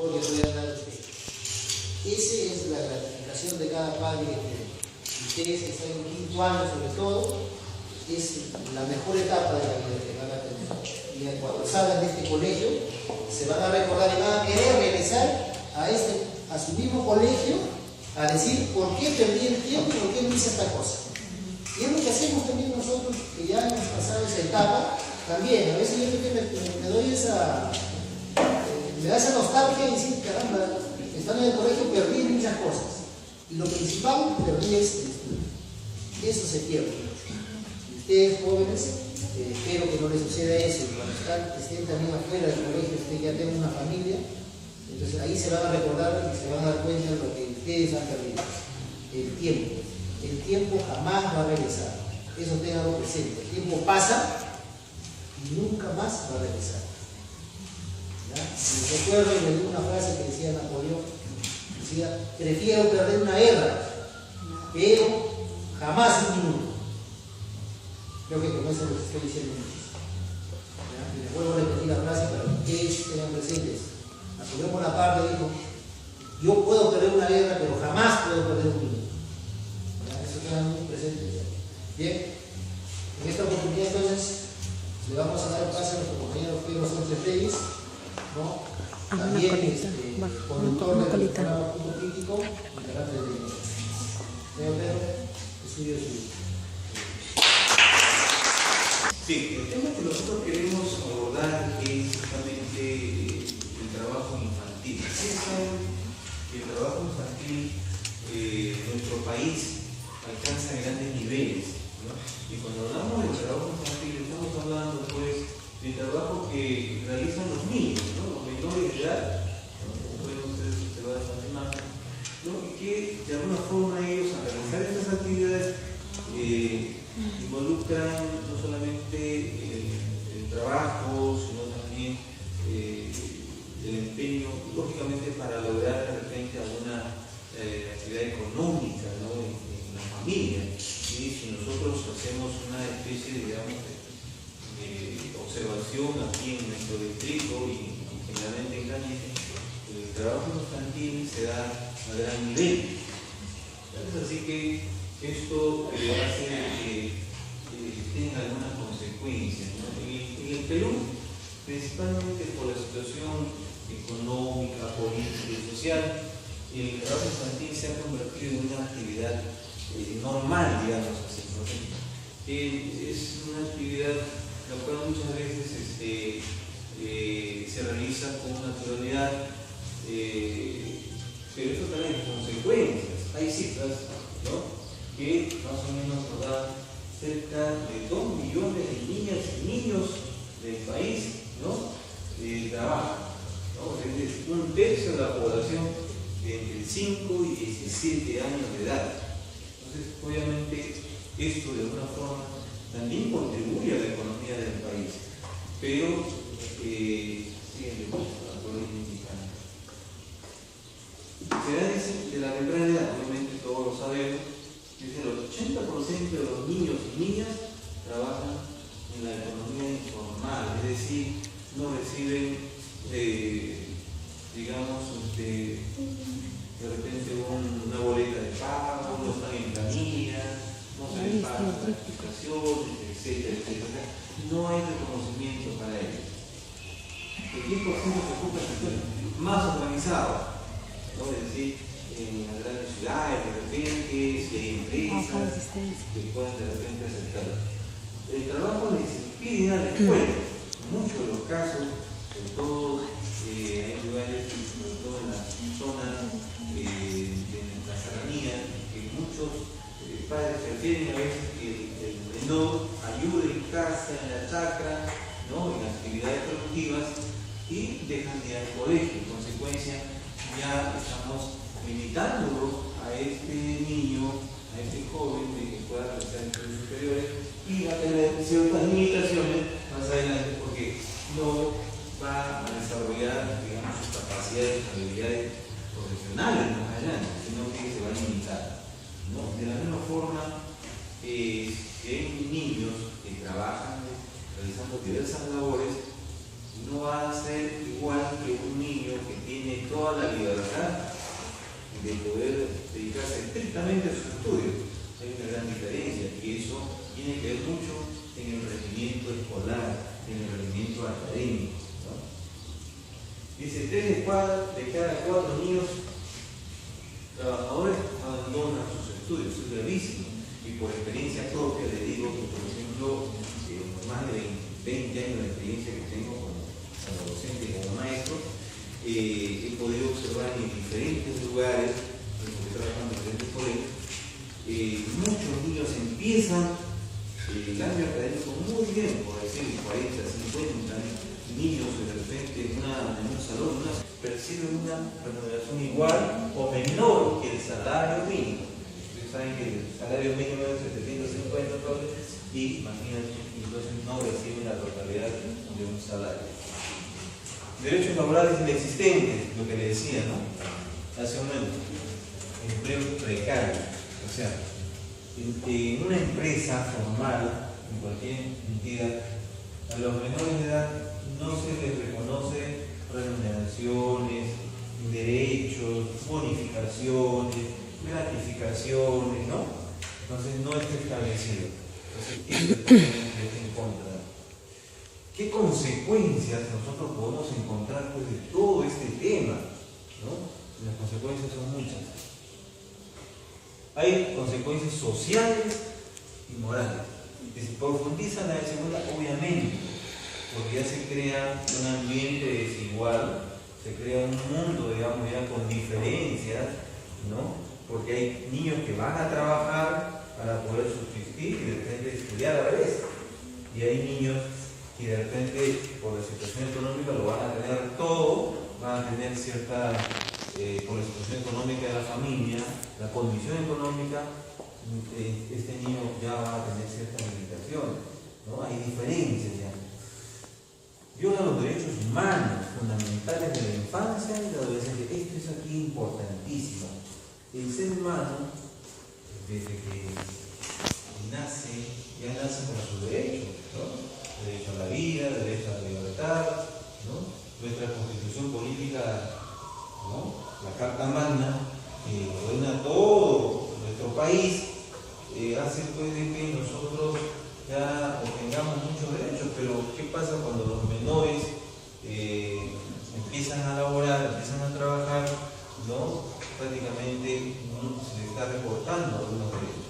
porque voy a dar a usted. Esa es la gratificación de cada padre que tiene. Ustedes que están en quinto año sobre todo, es la mejor etapa de la vida que van a tener. Y cuando salgan de este colegio, se van a recordar y van a querer regresar a su mismo colegio a decir por qué perdí el tiempo y por qué no hice esta cosa. Y es lo que hacemos también nosotros, que ya hemos pasado esa etapa, también. A veces yo me doy me da esa nostalgia y decir, caramba, estando en el colegio perdí muchas cosas. Y lo principal, perdí es el estudio. Eso se pierde. Y ustedes jóvenes, espero que no les suceda eso. Y cuando estén también afuera del colegio, ustedes ya tengan una familia, entonces ahí se van a recordar y se van a dar cuenta de lo que ustedes han perdido. El tiempo. El tiempo jamás va a regresar. Eso tenganlo presente. El tiempo pasa y nunca más va a regresar. ¿Ya? Y recuerdo y leí una frase que decía Napoleón, decía, prefiero perder una guerra, pero jamás un minuto. Creo que con eso les estoy diciendo mucho. Y les vuelvo a repetir la frase para que ustedes tengan presentes. Napoleón Bonaparte dijo, yo puedo perder una guerra, pero jamás puedo perder un minuto. Eso tengan muy presente. Bien, en esta oportunidad entonces le vamos a dar paso a nuestro compañero Pedro Sánchez Reyes, ¿no? También conductor del programa Punto Crítico y carácter de Pedro, es suyo. Sí, el tema que nosotros queremos abordar es justamente el trabajo infantil. Ustedes saben que el trabajo infantil en nuestro país alcanza grandes niveles, ¿no? Y cuando hablamos del trabajo infantil estamos hablando pues del trabajo que realizan los niños, ¿no? Los menores de edad, ¿no? Como pueden ustedes observar en las imágenes, ¿no? Y que de alguna forma ellos al realizar estas actividades involucran no solamente el trabajo, sino también el empeño, lógicamente para lograr de repente alguna actividad económica, ¿no? en la familia. Y si nosotros hacemos una especie, digamos, de observación aquí en nuestro distrito y generalmente en Cañete, el trabajo infantil se da a gran nivel. Es así que esto hace que tenga algunas consecuencias, ¿no? En el Perú, principalmente por la situación económica, política y social, el trabajo infantil se ha convertido en una actividad normal, digamos así, ¿no? Es una actividad la cual muchas veces se realiza con naturalidad, pero esto trae consecuencias. Hay cifras, ¿no?, que más o menos nos dan cerca de 2 millones de niñas y niños del país, ¿no?, trabajan, ¿no? Es decir, un tercio de la población de entre 5 y 17 años de edad. Entonces, obviamente, esto de alguna forma también contribuye a la economía del país, pero siguen la provincia mexicana. Se da de la temprana edad, obviamente todos lo sabemos, que el 80% de los niños y niñas trabajan en la economía informal, es decir, no reciben, digamos, de repente una boleta de pago, no están en planilla, no se les pagan gratificaciones, etcétera, etcétera. No hay reconocimiento para ellos. El 10% se ocupa del sector más organizado, ¿no? Es decir, en las grandes ciudades, de repente, si hay empresas que pueden de repente aceptar. El trabajo les impide ir a la escuela. En muchos de los casos, sobre todo hay lugares, sobre todo en las zonas de nuestra serranía, que muchos padres prefieren a veces que el menor ayude en casa, en la chacra, ¿no?, en actividades productivas, y dejan de ir al colegio. En consecuencia, ya estamos limitándolo a este niño, a este joven de que pueda realizar estudios superiores, y va a tener ciertas limitaciones más adelante porque no va a desarrollar, digamos, sus capacidades, sus habilidades profesionales más adelante, sino que se va a limitar, ¿no? De la misma forma que hay niños que trabajan realizando diversas labores, no va a ser igual que un niño que tiene tiene toda la libertad de poder dedicarse estrictamente a sus estudios. Hay una gran diferencia y eso tiene que ver mucho en el rendimiento escolar, en el rendimiento académico, ¿no? Dice, 3 de cada 4 niños trabajadores abandonan sus estudios, es gravísimo. Y por experiencia propia le digo que, por ejemplo, más de 20 años de experiencia que tengo como docente y como maestro, he podido observar en diferentes lugares, porque trabajando en diferentes colegios, muchos niños empiezan el año académico muy bien, por decir 40, 50 niños de repente en un salón, perciben una remuneración igual o menor que el salario mínimo. Ustedes saben que el salario mínimo es 750 dólares y imagínense, entonces no reciben la totalidad de un salario. Derechos laborales inexistentes, lo que le decía, ¿no? Hace un momento. Empleo precario. O sea, en una empresa formal, en cualquier entidad, a los menores de edad no se les reconoce remuneraciones, derechos, bonificaciones, gratificaciones, ¿no? Entonces no está establecido. Entonces, esto es totalmente en contra. ¿Qué consecuencias nosotros podemos encontrar pues, de todo este tema? ¿No? Las consecuencias son muchas. Hay consecuencias sociales y morales. Que se profundizan la segunda, obviamente, porque ya se crea un ambiente desigual, se crea un mundo, digamos, ya con diferencias, ¿no? Porque hay niños que van a trabajar para poder subsistir y de repente estudiar a la vez. Y hay niños que de repente, por la situación económica, lo van a tener todo, van a tener cierta, por la situación económica de la familia, la condición económica, este niño ya va a tener ciertas limitaciones, ¿no? Hay diferencias ya. Viola los derechos humanos fundamentales de la infancia y la adolescencia. Esto es aquí importantísimo. El ser humano, desde que nace, ya nace con sus derechos, ¿no? Derecho a la vida, derecho a la libertad, ¿no? Nuestra constitución política, ¿no? La Carta Magna, que ordena todo nuestro país, hace pues de que nosotros ya obtengamos muchos derechos, pero ¿qué pasa cuando los menores empiezan a laborar, empiezan a trabajar, ¿no? Prácticamente se les está recortando algunos derechos.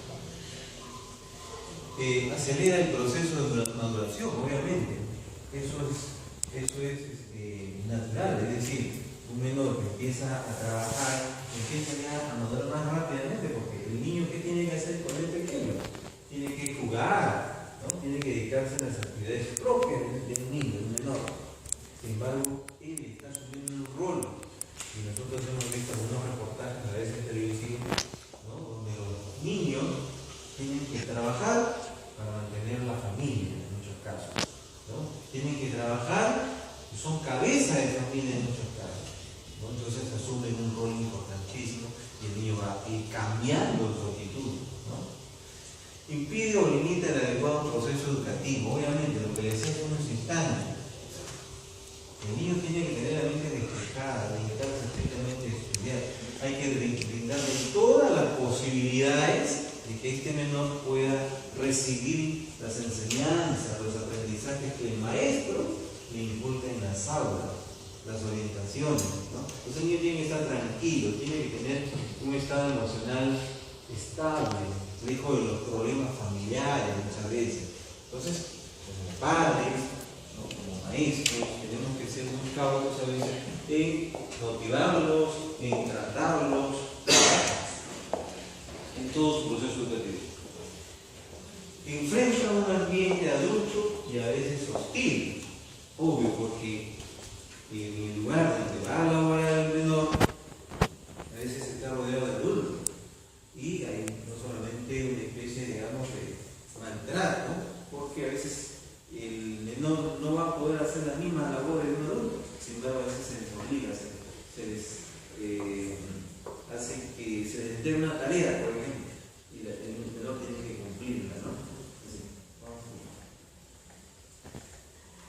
Acelera el proceso de maduración, obviamente. Eso es natural, es decir, un menor que empieza a trabajar, empieza ya a madurar más rápidamente, porque el niño, ¿qué tiene que hacer con el pequeño? Tiene que jugar, ¿no? Tiene que dedicarse a las actividades propias de un niño, de un menor. Sin embargo, él está asumiendo un rol, y nosotros hemos visto algunos reportajes a veces televisivos, ¿no? Donde los niños tienen que trabajar para mantener la familia en muchos casos, ¿no? Tienen que trabajar y son cabeza de familia en muchos casos, ¿no? Entonces asumen un rol importantísimo y el niño va a ir cambiando su actitud, ¿no? Impide o limita el adecuado proceso educativo. Obviamente, lo que le decía hace unos instantes, el niño tiene que tener la mente despejada, dedicarse estrictamente a estudiar. Hay que brindarle todas las posibilidades de que este menor pueda recibir las enseñanzas, los aprendizajes que el maestro le inculca en las aulas, las orientaciones, ¿no? Entonces el niño tiene que estar tranquilo, tiene que tener un estado emocional estable, lejos de los problemas familiares muchas veces. Entonces, como padres, ¿no? Como maestros, tenemos que ser muy cautos a veces en motivarlos, en tratarlos, en todo su proceso educativo. Enfrenta un ambiente adulto y a veces hostil, obvio, porque en el lugar donde va a laborar el menor, a veces está rodeado de adultos y hay no solamente una especie, digamos, de maltrato, porque a veces el menor no va a poder hacer las mismas labores de un adulto, sin embargo a veces se les obliga, se les hace que se les dé una tarea, por ejemplo, y el menor tiene que cumplirla, ¿no? Así,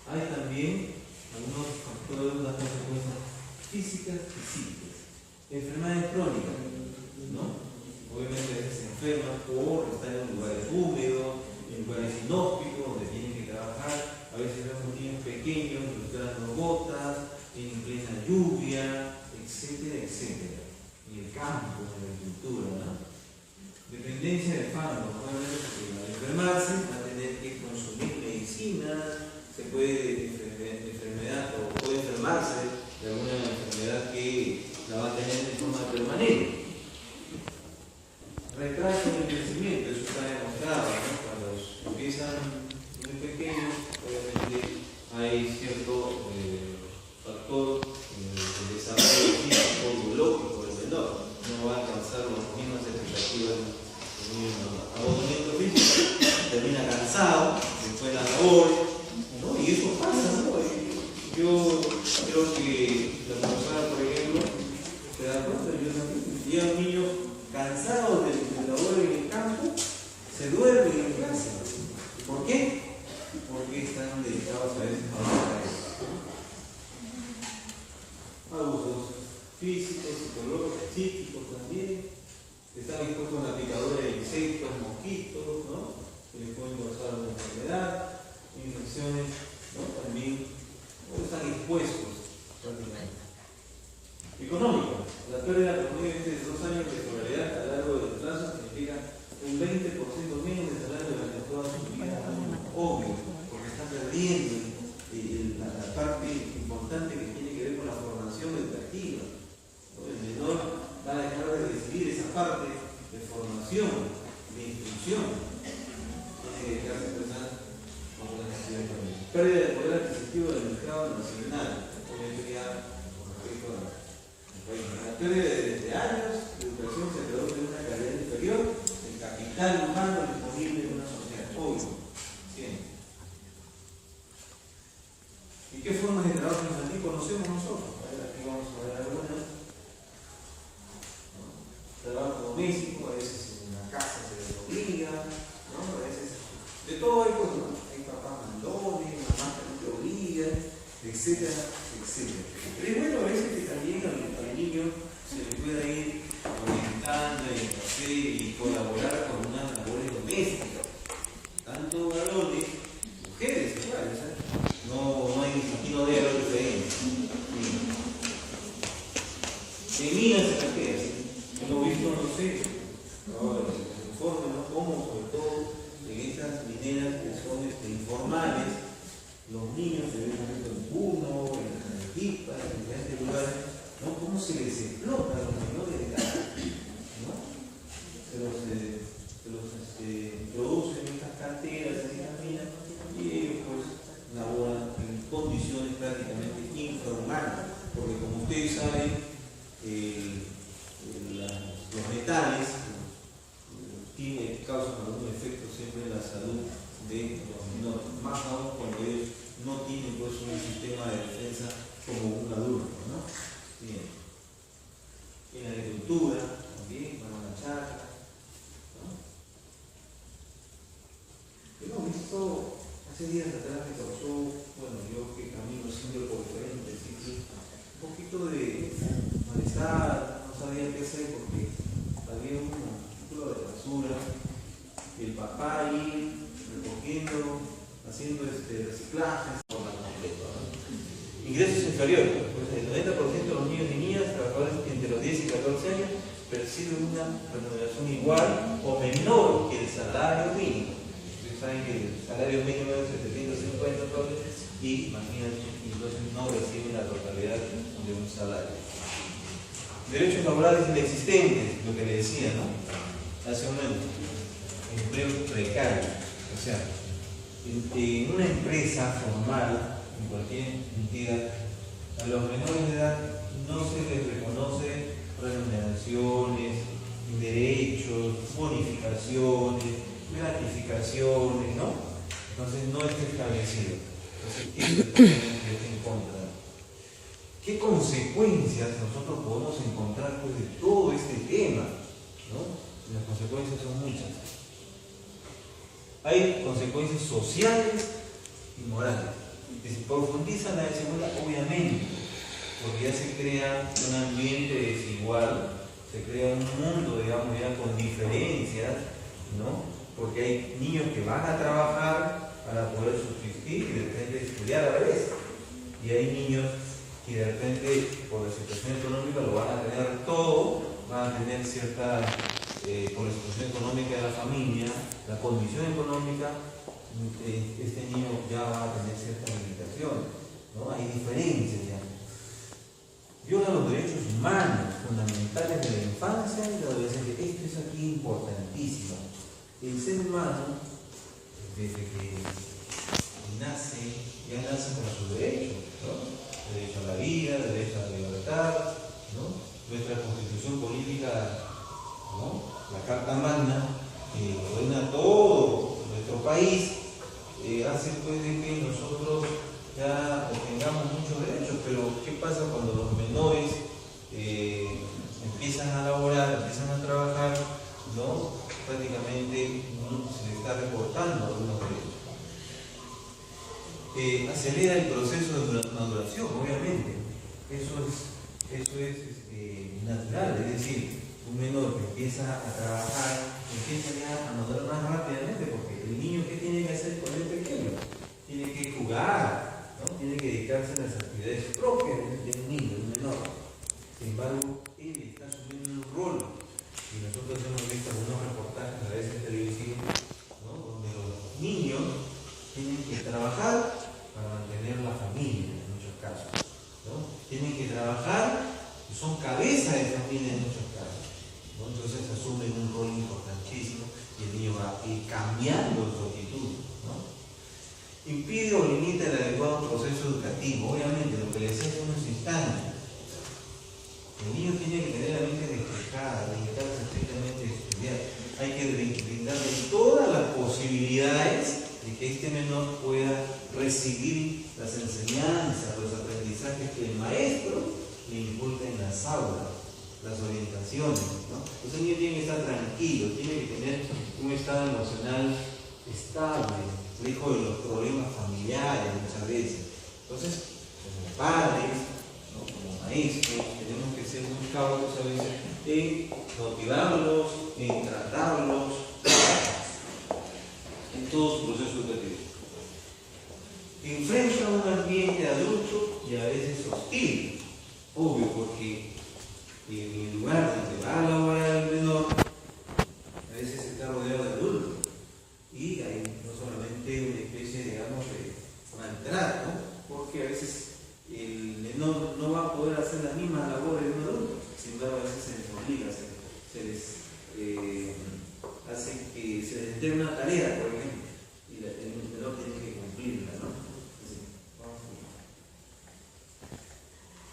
hay también algunos factores, unas consecuencias físicas y Enfermedades crónicas, ¿no? Obviamente a veces se enferman por estar en lugares húmedos, en lugares inhóspitos donde tienen que trabajar. A veces vemos niños pequeños filtrando gotas, en plena lluvia, etcétera, etcétera. En el campo, en la agricultura, ¿no? Dependencia de fármacos, obviamente porque al enfermarse va a tener que consumir medicina, se puede enfermedad o puede enfermarse de alguna enfermedad que la va a tener de forma permanente. Retraso en el crecimiento, eso está demostrado, ¿no? Cuando empiezan muy pequeños, obviamente hay cierto factor de desarrollo físico, biológico del menor. No va a alcanzar las mismas expectativas del niño. Agotamiento físico, termina cansado, después de la labor, ¿no? Y eso pasa, ¿no? Yo creo que la profesora, por ejemplo, se da cuenta, llegan niños cansados de labor en el campo, se duermen en clase. ¿Por qué? Porque están dedicados a veces a la abusos físicos, psicológicos, psíquicos también. Están expuestos a la picadura de insectos, mosquitos, ¿no? Que les pueden causar una enfermedad, infecciones, ¿no? También están expuestos prácticamente. Económico. La pérdida promedio de 2 años de escolaridad a lo largo del plazo significa un 20% menos de salario durante toda su vida. Obvio, porque está perdiendo la parte importante que tiene que ver con la formación educativa. El menor va a dejar de recibir esa parte de formación, de instrucción. Tiene que dejarse expresar con las necesidades económicas. Pérdida de poder adquisitivo del mercado nacional. Obviamente ya con respecto a la pérdida de años de educación se traduce en una calidad inferior del capital humano disponible en una sociedad. Obvio. Siempre. ¿Y qué formas de trabajo infantil conocemos nosotros? A ver, aquí vamos a ver algunas. Trabajo doméstico, a veces en la casa se les obliga, ¿no? A veces de todo hay cosas, ¿no? Hay papás mandones, mamás que no te obligan, etcétera, etcétera. Pero es bueno a veces que también al niño se le pueda ir orientando y colaborar con unas labores domésticas, tanto varones, mujeres, igual, ¿sabes? No hay aquí no debe haber diferencia. En minas se cartea, hemos visto, no sé, ahora se informa, ¿no? Cómo, sobre todo en estas mineras que son informales, los niños se ven en Puno, en Arequipa, en diferentes lugares, ¿no? Cómo se les explota a los menores de edad, ¿no? Se los introducen en estas canteras, en estas minas, y ellos pues laboran en condiciones prácticamente infrahumanas, porque como ustedes saben, los metales causan algún efecto siempre en la salud de los menores, más aún cuando ellos no tienen pues un sistema de defensa como un adulto, ¿no? Bien. En la agricultura también van a la charla, ¿no? Hemos visto hace días atrás me causó, bueno, yo que camino siempre por diferentes sitios, un poquito de malestar, no sabía qué hacer porque había un círculo de basura, el papá ahí recogiendo, haciendo reciclajes por la completa, ¿no? Ingresos inferiores, pues el 90% de los niños y niñas trabajadores entre los 10 y 14 años perciben una remuneración igual o menor que el salario mínimo. Ustedes saben que el salario mínimo es de 750 dólares y imagínense, entonces no reciben la totalidad de un salario. Derechos laborales inexistentes, lo que le decía, ¿no? Hace un momento. Empleo precario. O sea, en una empresa formal, en cualquier entidad, a los menores de edad no se les reconoce remuneraciones, derechos, bonificaciones, gratificaciones, ¿no? Entonces no está establecido. Entonces, esto es totalmente en contra. ¿Qué consecuencias nosotros podemos encontrar pues, de todo este tema? ¿No? Las consecuencias son muchas. Hay consecuencias sociales y morales. Que se profundizan la desigualdad, obviamente. porque ya se crea un ambiente desigual, se crea un mundo, digamos, ya con diferencias, ¿no? Porque hay niños que van a trabajar para poder subsistir y de repente estudiar a la vez. Y hay niños que de repente, por la situación económica, lo van a tener todo, van a tener cierta, por la situación económica de la familia, la condición económica, este niño ya va a tener cierta limitación, ¿no? Hay diferencias ya. Viola los derechos humanos fundamentales de la infancia y la adolescencia. Esto es aquí importantísimo. El ser humano, desde que nace, ya nace con sus derechos, ¿no? Derecho a la vida, derecho a la libertad, ¿no? Nuestra constitución política, ¿no? La Carta Magna, que ordena todo nuestro país, hace pues de que nosotros ya tengamos muchos derechos, pero ¿qué pasa cuando los menores empiezan a laborar, empiezan a trabajar, ¿no? Prácticamente se les está recortando algunos derechos. Acelera el proceso de maduración, obviamente. Eso es natural, es decir, un menor que empieza a trabajar, empieza ya a madurar más rápidamente, porque el niño, ¿qué tiene que hacer con el pequeño? Tiene que jugar, ¿no? Tiene que dedicarse a las actividades propias de un niño, de un menor. Sin embargo, él está asumiendo un rol, y nosotros hemos visto algunos reportajes a veces televisivos, ¿no? Donde los niños tienen que trabajar para mantener la familia en muchos casos, ¿no? Tienen que trabajar y son cabeza de familia en muchos casos, ¿no? Entonces asumen un rol importantísimo y el niño va a ir cambiando su actitud, ¿no? Impide o limita el adecuado proceso educativo. Obviamente, lo que les decía hace unos instantes, el niño tiene que tener la mente despejada, dedicarse estrictamente a estudiar. Hay que brindarle todas las posibilidades de que este menor pueda recibir las enseñanzas, los aprendizajes que el maestro le inculca en las aulas, las orientaciones, ¿no? Entonces el niño tiene que estar tranquilo, tiene que tener un estado emocional estable, lejos de los problemas familiares muchas veces. Entonces, como padres, ¿no? Como maestros, tenemos que ser muy cautos a veces en motivarlos, en tratarlos, en todo su proceso educativo. Enfrenta un ambiente adulto y a veces hostil, obvio, porque en el lugar donde va a laborar el menor, a veces está rodeado de adultos y hay no solamente una especie, digamos, de maltrato, porque a veces el menor no va a poder hacer las mismas labores de un adulto, sin embargo a veces se les obliga, se les hace que se les entregue una tarea, por ejemplo, y el menor tiene que cumplirla, ¿no?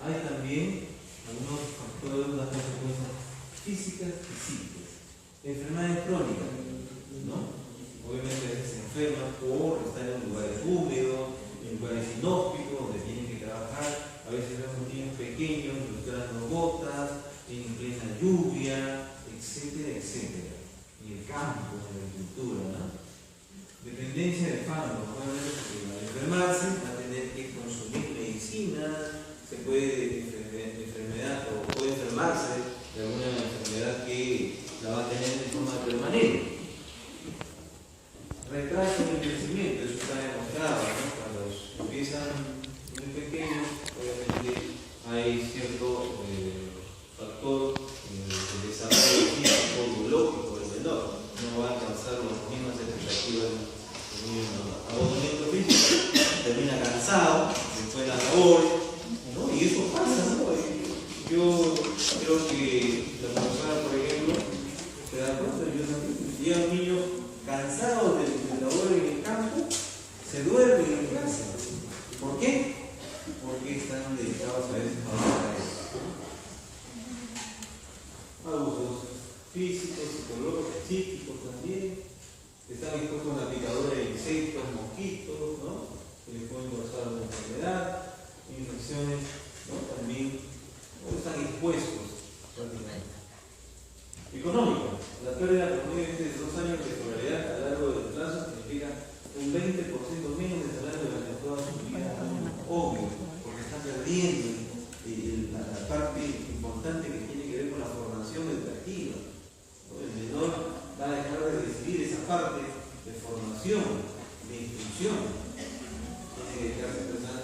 Hay también algunos factores, unas consecuencias físicas y psíquicas. Enfermedades crónicas, ¿no? Obviamente a veces se enferman por estar en lugares húmedos, en lugares inhóspitos, donde tienen que trabajar. A veces vemos niños pequeños filtrando gotas, en plena lluvia, etcétera, etcétera. En el campo, en la agricultura, ¿no? Dependencia de fármacos, obviamente, porque al enfermarse va a tener que consumir medicina, se puede enfermedad o puede enfermarse de alguna enfermedad que la va a tener de forma permanente. Retraso en el crecimiento, eso está demostrado, ¿no? Cuando empiezan muy pequeños, obviamente hay cierto factor de desarrollo físico, biológico del menor, no va a alcanzar las mismas expectativas del niño menor. Agotamiento físico, termina cansado después de la labor, ¿no? Y eso pasa, ¿no? Yo creo que la profesora, por ejemplo, se da cuenta, yo también, llega un niño cansado de labor en el campo, se duerme en clase. ¿Por qué? Porque están dedicados a veces a eso. Abusos físicos, psicológicos, psíquicos también. Están expuestos a una picadura de insectos, mosquitos, ¿no? Que les pueden causar una enfermedad, infecciones, ¿no? También están expuestos prácticamente. Económico. La pérdida promedio de 2 años de escolaridad a lo largo del plazo significa un 20% menos de salario durante toda su vida. Obvio, porque están perdiendo instrucción. Tiene que dejarse expresar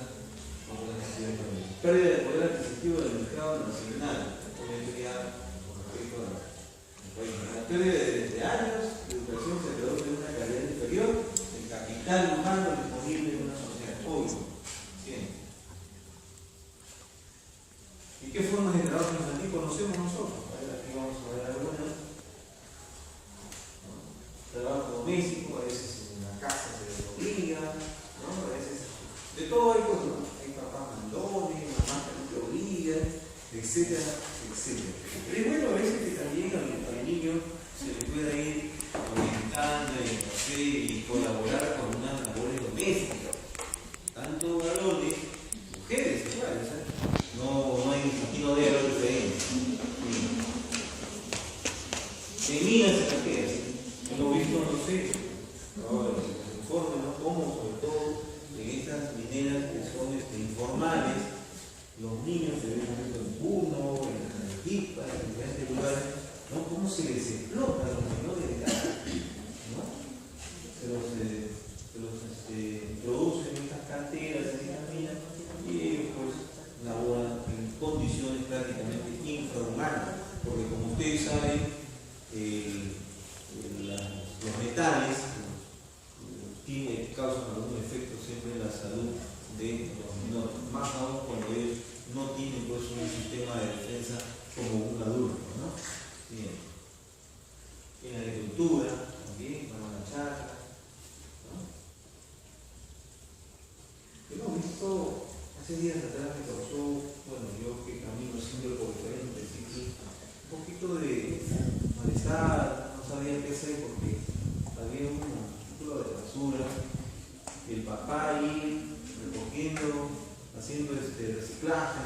con una cantidad de familia. Pérdida de poder adquisitivo del mercado nacional. Obviamente ya con respecto a la pérdida de años de educación se traduce en una calidad inferior del capital humano disponible en una sociedad. Obvio. Siempre. ¿Y qué formas de trabajo infantil conocemos nosotros? Aquí vamos a ver algunas. Trabajo doméstico, a veces en la casa se les obliga, ¿no? A veces de todo hay cosas, ¿no? Hay papás mandones, mamás que no te obligan, etcétera, etcétera. Pero es bueno a veces que también al niño se le pueda ir orientando y colaborar con unas labores domésticas, tanto varones, mujeres, igual, ¿sabes? No hay aquí no debe haber diferencia. De minas se la queda, ¿sí? Lo he visto, no sé, ahora los informes, ¿no? Cómo, sobre todo en estas mineras que son informales, los niños se ven en Puno, en Arequipa, en diferentes lugares, ¿no? Cómo se les explota a los menores de edad, ¿no? Se los introducen en estas canteras, en estas minas, y ellos pues laboran en condiciones prácticamente infrahumanas, porque como ustedes saben, los metales causan algún efecto siempre en la salud de los menores, más aún cuando ellos no tienen pues un sistema de defensa como un adulto, ¿no? Bien. En la agricultura también van a la chacra, ¿no? Hemos visto hace días atrás, me causó, bueno, yo que camino siempre por diferentes sitios, un poquito de malestar, no sabía qué hacer porque había un cúmulo de basura, el papá ahí recogiendo, haciendo reciclaje.